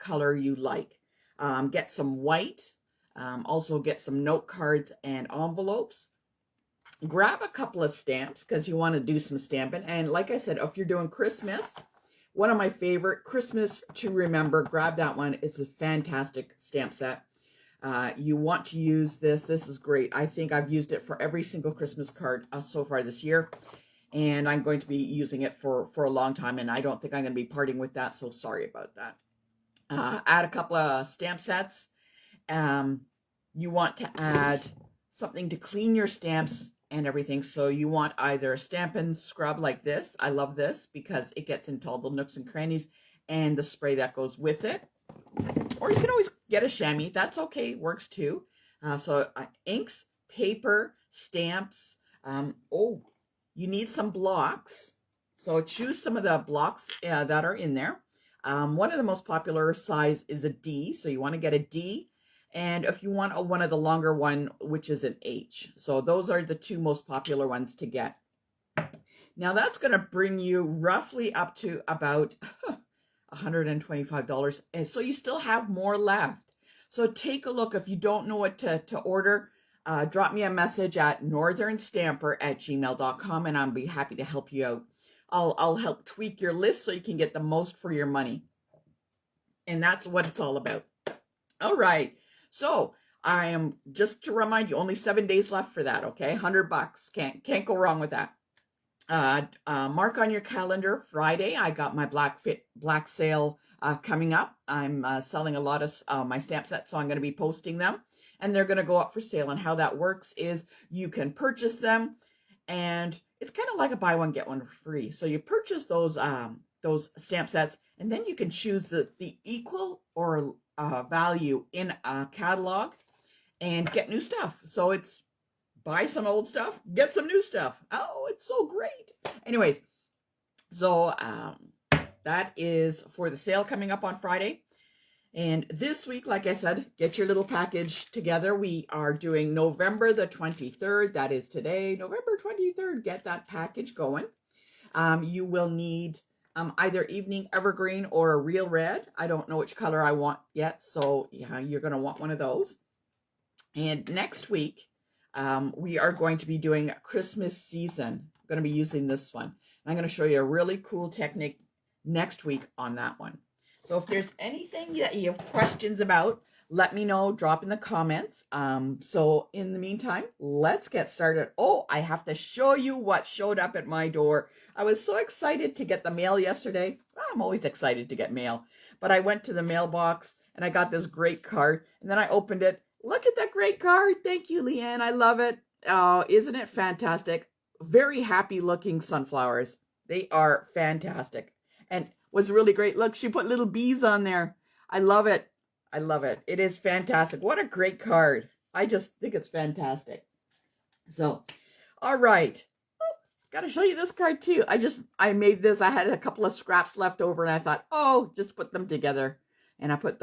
color you like. Get some white. Also get some note cards and envelopes. Grab a couple of stamps because you want to do some stamping. And like I said, if you're doing Christmas, one of my favorite, Christmas to Remember, grab that one. It's a fantastic stamp set. You want to use this. This is great. I think I've used it for every single Christmas card so far this year. And I'm going to be using it for a long time. And I don't think I'm going to be parting with that. So sorry about that. Add a couple of stamp sets. You want to add something to clean your stamps and everything. So you want either a Stampin' Scrub like this. I love this because it gets into all the nooks and crannies, and the spray that goes with it. Or you can always get a chamois. That's okay. Works too. Inks, paper, stamps. You need some blocks. So choose some of the blocks that are in there. One of the most popular size is a D. So you want to get a D. And if you want one of the longer one, which is an H. So those are the two most popular ones to get. Now that's going to bring you roughly up to about $125. And so you still have more left. So take a look. If you don't know what to order, drop me a message at northernstamper@gmail.com and I'll be happy to help you out. I'll help tweak your list so you can get the most for your money. And that's what it's all about. All right. So I am, just to remind you, only 7 days left for that, okay? $100. Can't go wrong with that. Mark on your calendar, Friday, I got my black sale coming up. I'm selling a lot of my stamp sets, so I'm going to be posting them. And they're going to go up for sale. And how that works is you can purchase them, and it's kind of like a buy one, get one free. So you purchase those stamp sets, and then you can choose the equal or value in a catalog and get new stuff. So it's buy some old stuff, get some new stuff. Oh, it's so great. Anyways, so that is for the sale coming up on Friday. And this week, like I said, get your little package together. We are doing November the 23rd. That is today, November 23rd. Get that package going. You will need either Evening Evergreen or a Real Red. I don't know which color I want yet. So yeah, you're going to want one of those. And next week, we are going to be doing Christmas season. I'm going to be using this one. And I'm going to show you a really cool technique next week on that one. So if there's anything that you have questions about, let me know, drop in the comments. So in the meantime, let's get started. Oh, I have to show you what showed up at my door. I was so excited to get the mail yesterday. I'm always excited to get mail. But I went to the mailbox and I got this great card. And then I opened it. Look at that great card. Thank you, Leanne. I love it. Oh, isn't it fantastic? Very happy looking sunflowers. They are fantastic. And what's really great, look, she put little bees on there. I love it. I love it. It is fantastic. What a great card. I just think it's fantastic. So, all right. Got to show you this card too. I made this. I had a couple of scraps left over and I thought, oh, just put them together. And I put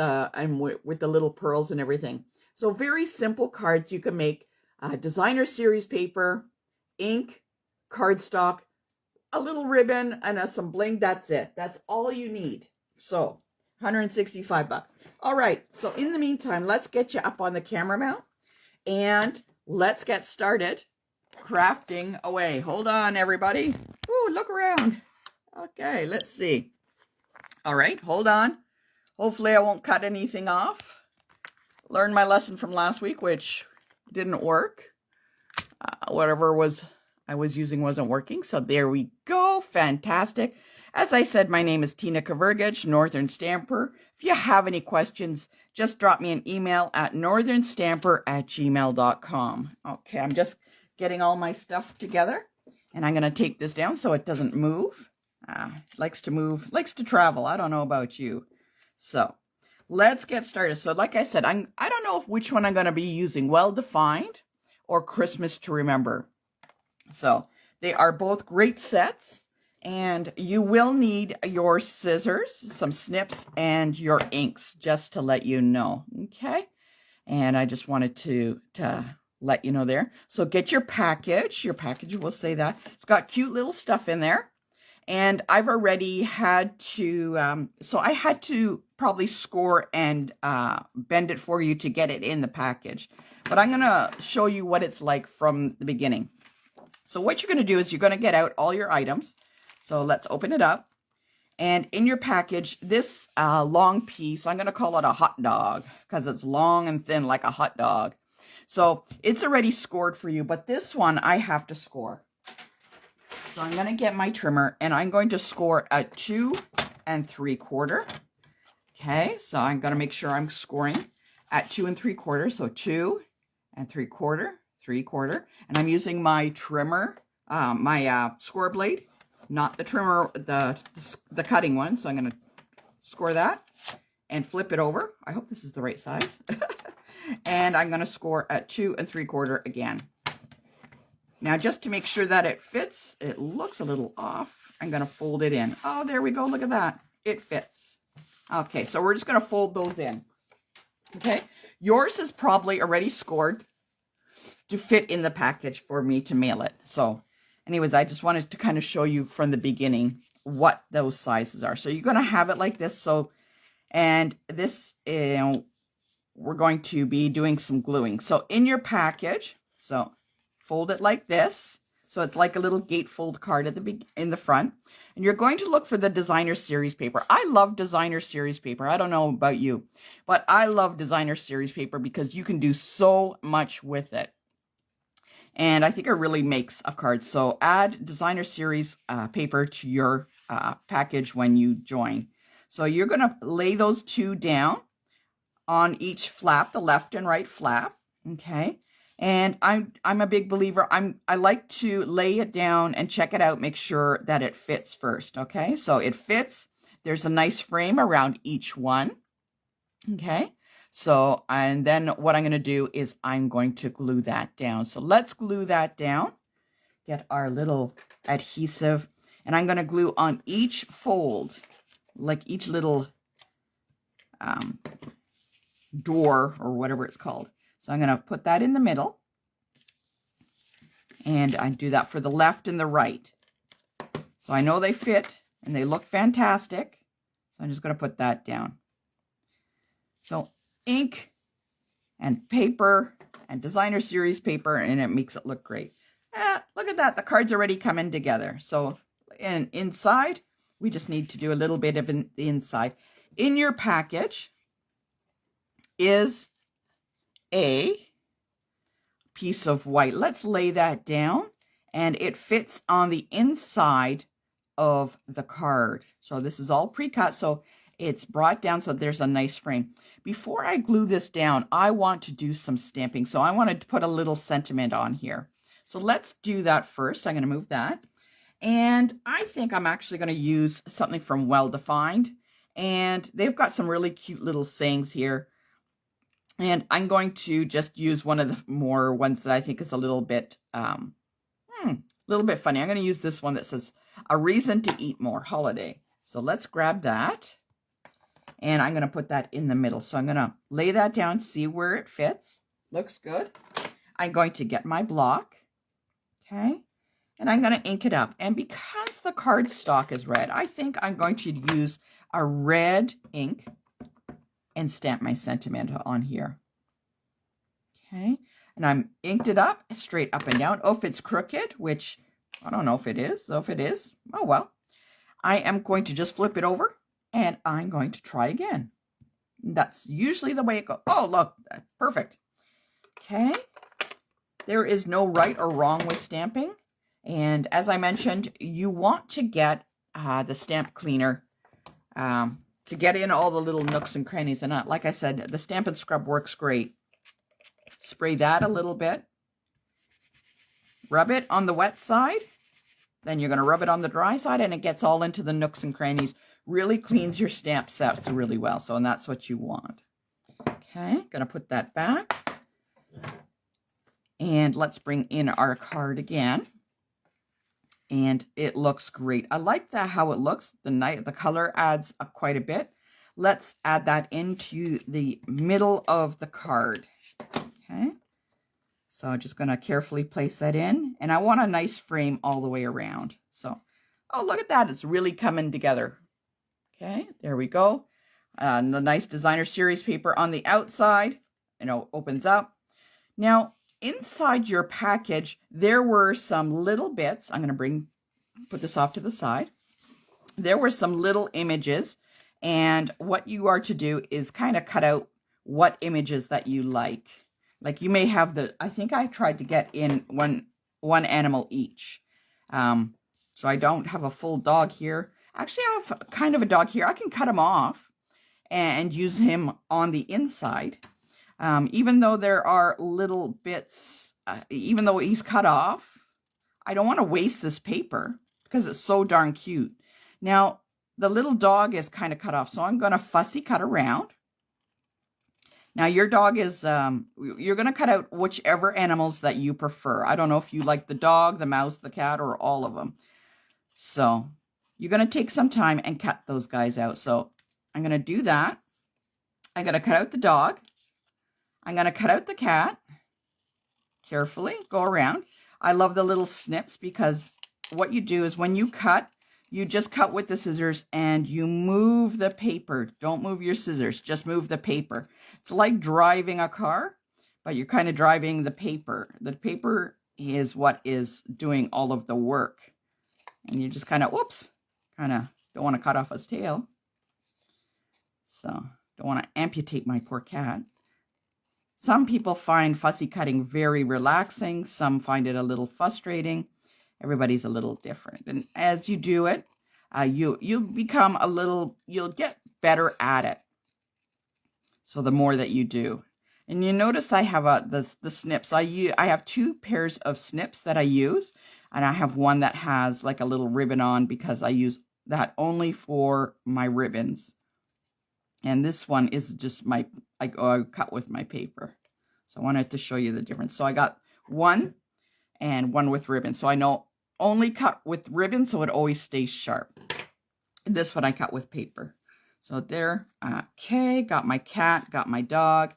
with the little pearls and everything. So very simple cards you can make. Designer series paper, ink, cardstock, a little ribbon, and some bling. That's it. That's all you need. So $165. All right. So in the meantime, let's get you up on the camera mount and let's get started crafting away. Hold on, everybody. Ooh, look around. Okay, let's see. All right, hold on. Hopefully I won't cut anything off. Learned my lesson from last week, which didn't work. Whatever I was using wasn't working. So there we go. Fantastic. As I said, my name is Tina Kavergich, Northern Stamper. If you have any questions, just drop me an email at northernstamper@gmail.com. Okay, I'm just getting all my stuff together. And I'm going to take this down so it doesn't move. Likes to move, likes to travel. I don't know about you. So let's get started. So like I said, I don't know which one I'm going to be using, Well Defined or Christmas to Remember. So they are both great sets, and you will need your scissors, some snips, and your inks, just to let you know. Okay. And I just wanted to let you know there. So get your package. Your package will say that. It's got cute little stuff in there. And I've already had to, so I had to probably score and bend it for you to get it in the package. But I'm going to show you what it's like from the beginning. So what you're going to do is you're going to get out all your items. So let's open it up. And in your package, this long piece, I'm going to call it a hot dog because it's long and thin like a hot dog. So it's already scored for you, but this one I have to score. So I'm going to get my trimmer and I'm going to score at 2 3/4. Okay, so I'm going to make sure I'm scoring at 2 3/4. So 2 3/4, 3/4. And I'm using my trimmer, my score blade, not the trimmer, the cutting one. So I'm going to score that and flip it over. I hope this is the right size. And I'm going to score at 2 3/4 again. Now, just to make sure that it fits, it looks a little off. I'm going to fold it in. Oh, there we go. Look at that. It fits. Okay, so we're just going to fold those in. Okay, yours is probably already scored to fit in the package for me to mail it. So anyways, I just wanted to kind of show you from the beginning what those sizes are. So you're going to have it like this. So, and this, we're going to be doing some gluing. So in your package, so fold it like this. So it's like a little gatefold card at in the front. And you're going to look for the designer series paper. I love designer series paper. I don't know about you, but I love designer series paper because you can do so much with it. And I think it really makes a card. So add designer series paper to your package when you join. So you're going to lay those two down on each flap, the left and right flap. Okay. And I'm a big believer. I like to lay it down and check it out, make sure that it fits first. Okay, so it fits. There's a nice frame around each one. Okay, so and then what I'm going to do is I'm going to glue that down. So let's glue that down. Get our little adhesive, and I'm going to glue on each fold, like each little door or whatever it's called. So I'm going to put that in the middle. And I do that for the left and the right. So I know they fit and they look fantastic. So I'm just going to put that down. So ink and paper and designer series paper, and it makes it look great. Look at that. The card's already coming together. So inside, we just need to do a little bit of the inside. In your package is a piece of white. Let's lay that down, and it fits on the inside of the card. So this is all pre-cut, so it's brought down so there's a nice frame. Before I glue this down, I want to do some stamping. So I wanted to put a little sentiment on here. So let's do that first. I'm going to move that. And I think I'm actually going to use something from Well Defined. And they've got some really cute little sayings here. And I'm going to just use one of the more ones that I think is a little bit funny. I'm going to use this one that says, "A reason to eat more, holiday." So let's grab that. And I'm going to put that in the middle. So I'm going to lay that down, see where it fits. Looks good. I'm going to get my block. Okay. And I'm going to ink it up. And because the cardstock is red, I think I'm going to use a red ink and stamp my sentiment on here. Okay. And I'm inked it up, straight up and down. Oh, if it's crooked, which I don't know if it is. So if it is, oh well. I am going to just flip it over. And I'm going to try again. That's usually the way it goes. Oh, look, perfect. Okay. There is no right or wrong with stamping. And as I mentioned, you want to get the stamp cleaner to get in all the little nooks and crannies. And like I said, the Stampin' Scrub works great. Spray that a little bit. Rub it on the wet side. Then you're going to rub it on the dry side, and it gets all into the nooks and crannies. Really cleans your stamp sets really well. So, and that's what you want. Okay, going to put that back. And let's bring in our card again. And it looks great. I like that how it looks. The color adds up quite a bit. Let's add that into the middle of the card. Okay. So I'm just going to carefully place that in. And I want a nice frame all the way around. So Oh, look at that. It's really coming together. Okay, there we go. The nice designer series paper on the outside, opens up. Now, inside your package, there were some little bits. I'm going to put this off to the side. There were some little images, and what you are to do is kind of cut out what images that you like. Like you may have I think I tried to get in one animal each. So I don't have a full dog here. Actually, I have kind of a dog here. I can cut him off and use him on the inside. Even though there are little bits, even though he's cut off, I don't want to waste this paper because it's so darn cute. Now, the little dog is kind of cut off, so I'm going to fussy cut around. Now, your dog is, you're going to cut out whichever animals that you prefer. I don't know if you like the dog, the mouse, the cat, or all of them. So, you're going to take some time and cut those guys out. So, I'm going to do that. I'm going to cut out the dog. I'm going to cut out the cat. Carefully, go around. I love the little snips because what you do is when you cut, you just cut with the scissors and you move the paper. Don't move your scissors, just move the paper. It's like driving a car, but you're kind of driving the paper. The paper is what is doing all of the work. And you just kind of, don't want to cut off his tail. So, don't want to amputate my poor cat. Some people find fussy cutting very relaxing. Some find it a little frustrating. Everybody's a little different. And as you do it, you'll become you'll get better at it. So the more that you do. And you notice I have the snips. I have 2 pairs of snips that I use. And I have one that has like a little ribbon on because I use that only for my ribbons. And this one is just I cut with my paper. So I wanted to show you the difference. So I got one and one with ribbon. So I know only cut with ribbon, so it always stays sharp. And this one I cut with paper. So there, okay, got my cat, got my dog.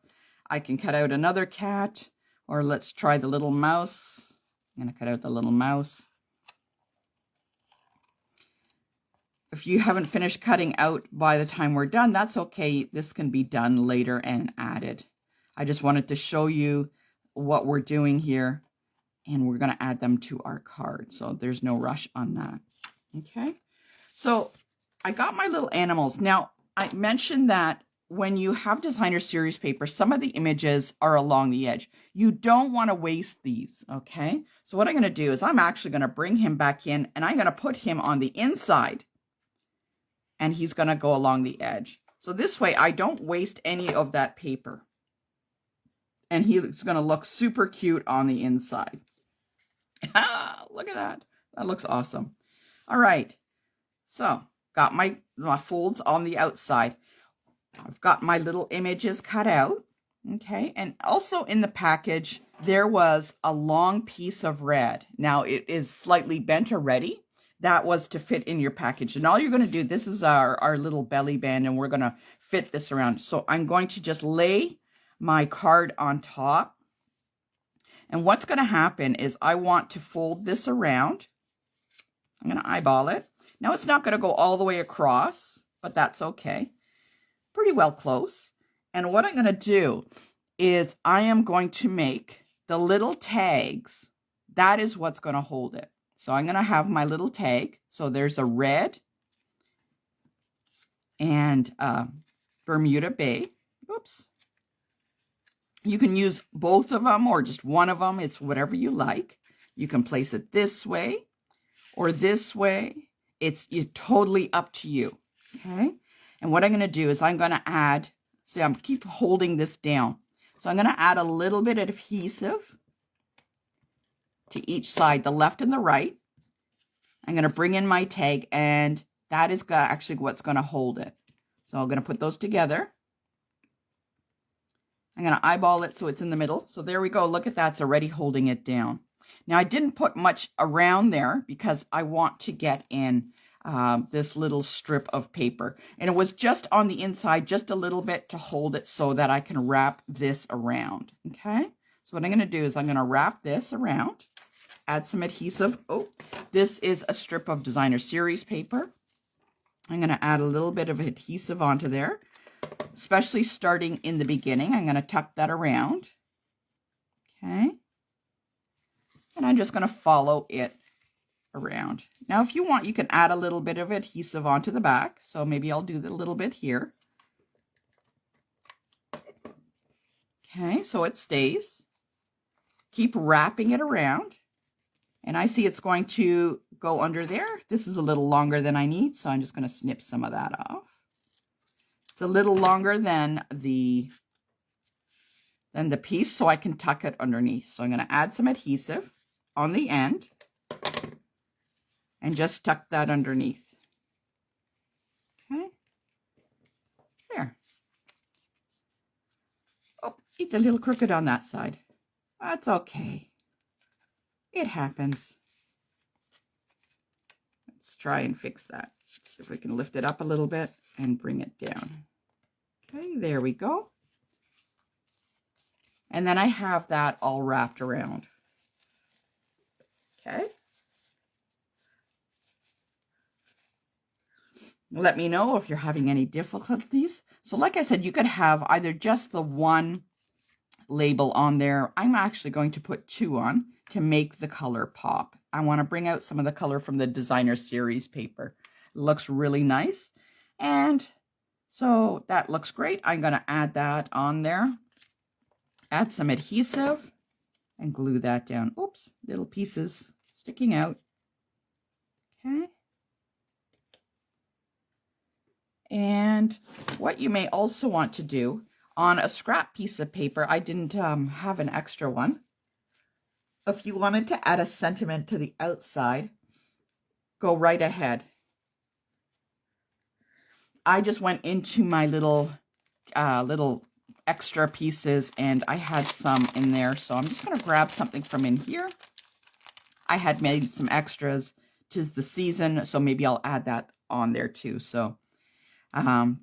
I can cut out another cat, or let's try the little mouse. I'm gonna cut out the little mouse. If you haven't finished cutting out by the time we're done, that's okay. This can be done later and added. I just wanted to show you what we're doing here, and we're going to add them to our card. So there's no rush on that. Okay. So I got my little animals. Now, I mentioned that when you have designer series paper, some of the images are along the edge. You don't want to waste these. Okay. So what I'm going to do is I'm actually going to bring him back in, and I'm going to put him on the inside. And he's going to go along the edge. So this way, I don't waste any of that paper. And he's going to look super cute on the inside. Look at that. That looks awesome. All right. So, got my folds on the outside. I've got my little images cut out. Okay. And also in the package, there was a long piece of red. Now, it is slightly bent already. That was to fit in your package. And all you're going to do, this is our little belly band, and we're going to fit this around. So I'm going to just lay my card on top. And what's going to happen is I want to fold this around. I'm going to eyeball it. Now it's not going to go all the way across, but that's okay. Pretty well close. And what I'm going to do is I am going to make the little tags. That is what's going to hold it. So I'm going to have my little tag. So there's a red and Bermuda Bay. Oops. You can use both of them or just one of them. It's whatever you like. You can place it this way or this way. It's totally up to you. Okay. And what I'm going to do is I'm going to add, see, I'm keep holding this down. So I'm going to add a little bit of adhesive to each side, the left and the right. I'm going to bring in my tag, and that is actually what's going to hold it. So I'm going to put those together. I'm going to eyeball it so it's in the middle. So there we go. Look at that. It's already holding it down. Now, I didn't put much around there because I want to get in this little strip of paper. And it was just on the inside, just a little bit to hold it so that I can wrap this around. Okay. So what I'm going to do is I'm going to wrap this around. add some adhesive. Oh, this is a strip of designer series paper. I'm going to add a little bit of adhesive onto there, especially starting in the beginning. I'm going to tuck that around. Okay. And I'm just going to follow it around. Now, if you want, you can add a little bit of adhesive onto the back. So maybe I'll do a little bit here. Okay, so it stays. Keep wrapping it around. And I see it's going to go under there. This is a little longer than I need, so I'm just going to snip some of that off. It's a little longer than the piece, so I can tuck it underneath. So I'm going to add some adhesive on the end and just tuck that underneath. Okay. There. Oh, it's a little crooked on that side. That's okay. It happens. Let's try and fix that. Let's see if we can lift it up a little bit and bring it down. Okay, there we go. And then I have that all wrapped around. Okay. Let me know if you're having any difficulties. So like I said, you could have either just the one label on there. I'm actually going to put two on to make the color pop. I want to bring out some of the color from the designer series paper. It looks really nice. And so that looks great. I'm going to add that on there. Add some adhesive and glue that down. Oops, little pieces sticking out. Okay. And what you may also want to do on a scrap piece of paper, I didn't have an extra one. If you wanted to add a sentiment to the outside, go right ahead. I just went into my little extra pieces and I had some in there. So I'm just going to grab something from in here. I had made some extras. 'Tis the season, so maybe I'll add that on there too. So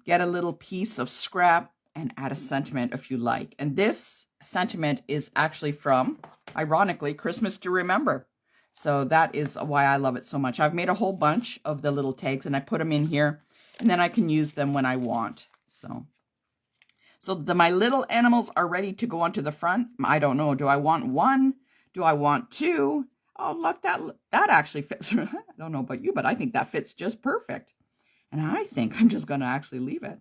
get a little piece of scrap and add a sentiment if you like. And this sentiment is actually from, ironically, Christmas to Remember. So that is why I love it so much. I've made a whole bunch of the little tags and I put them in here and then I can use them when I want. So my little animals are ready to go onto the front. I don't know. Do I want one? Do I want two? Oh, look, that actually fits. I don't know about you, but I think that fits just perfect. And I think I'm just going to actually leave it.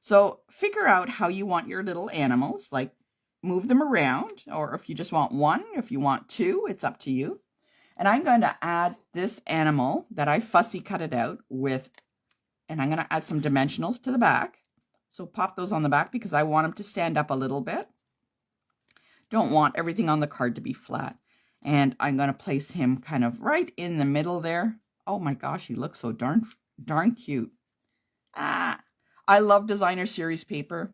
So figure out how you want your little animals, like move them around, or if you just want one, if you want two, it's up to you. And I'm going to add this animal that I fussy cut it out with, and I'm going to add some dimensionals to the back. So pop those on the back because I want them to stand up a little bit. Don't want everything on the card to be flat. And I'm going to place him kind of right in the middle there. Oh my gosh, he looks so darn cute. I love designer series paper.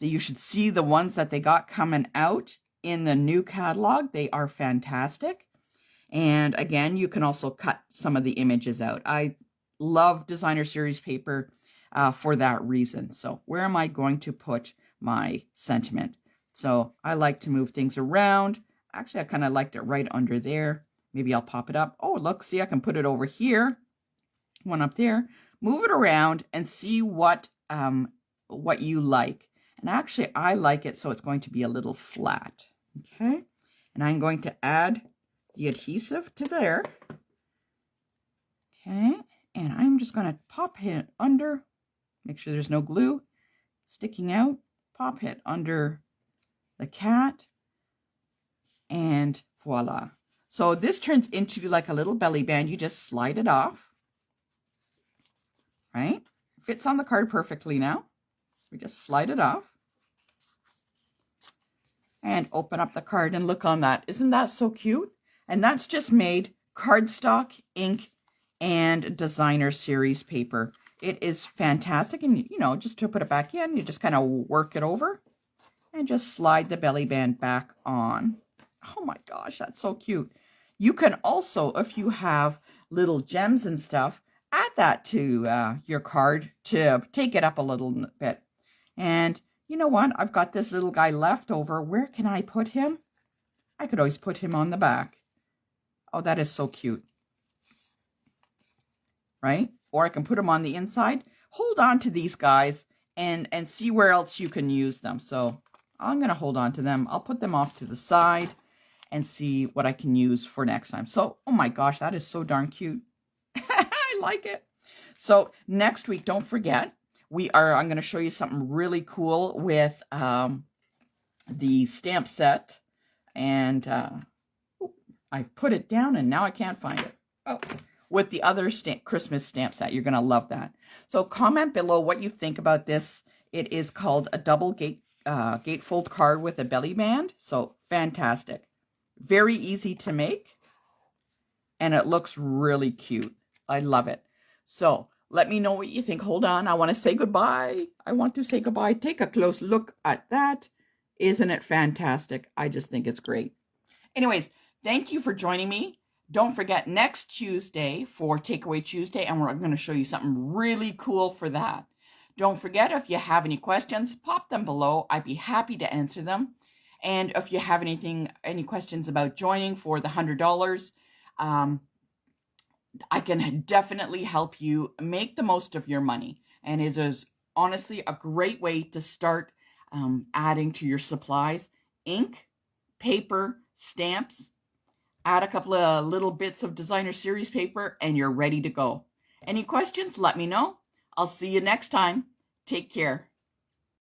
You should see the ones that they got coming out in the new catalog. They are fantastic. And again, you can also cut some of the images out. I love designer series paper for that reason. So where am I going to put my sentiment? So I like to move things around. Actually, I kind of liked it right under there. Maybe I'll pop it up. Oh, look, see, I can put it over here. One up there. Move it around and see what you like. And actually, I like it so it's going to be a little flat. Okay. And I'm going to add the adhesive to there. Okay. And I'm just going to pop it under. Make sure there's no glue sticking out. Pop it under the cat. And voila. So this turns into like a little belly band. You just slide it off. Right? Fits on the card perfectly now. We just slide it off. And open up the card and look on that. Isn't that so cute? And that's just made cardstock, ink, and designer series paper. It is fantastic. And, you know, just to put it back in, you just kind of work it over and just slide the belly band back on. Oh my gosh, that's so cute. You can also, if you have little gems and stuff, add that to your card to take it up a little bit. And you know what? I've got this little guy left over. Where can I put him? I could always put him on the back. Oh, that is so cute. Right? Or I can put them on the inside. Hold on to these guys and see where else you can use them. So I'm going to hold on to them. I'll put them off to the side and see what I can use for next time. So, oh my gosh, that is so darn cute. I like it. So next week, don't forget, I'm going to show you something really cool with the stamp set. And I've put it down and now I can't find it. Oh, with the other Christmas stamp set. You're going to love that. So comment below what you think about this. It is called a double gatefold card with a belly band. So fantastic. Very easy to make. And it looks really cute. I love it. So let me know what you think. Hold on. I want to say goodbye. I want to say goodbye. Take a close look at that. Isn't it fantastic? I just think it's great. Anyways, thank you for joining me. Don't forget next Tuesday for Takeaway Tuesday, and we're going to show you something really cool for that. Don't forget, if you have any questions, pop them below. I'd be happy to answer them. And if you have any questions about joining for the $100, I can definitely help you make the most of your money. And it is honestly a great way to start adding to your supplies. Ink, paper, stamps. Add a couple of little bits of designer series paper and you're ready to go. Any questions? Let me know. I'll see you next time. Take care.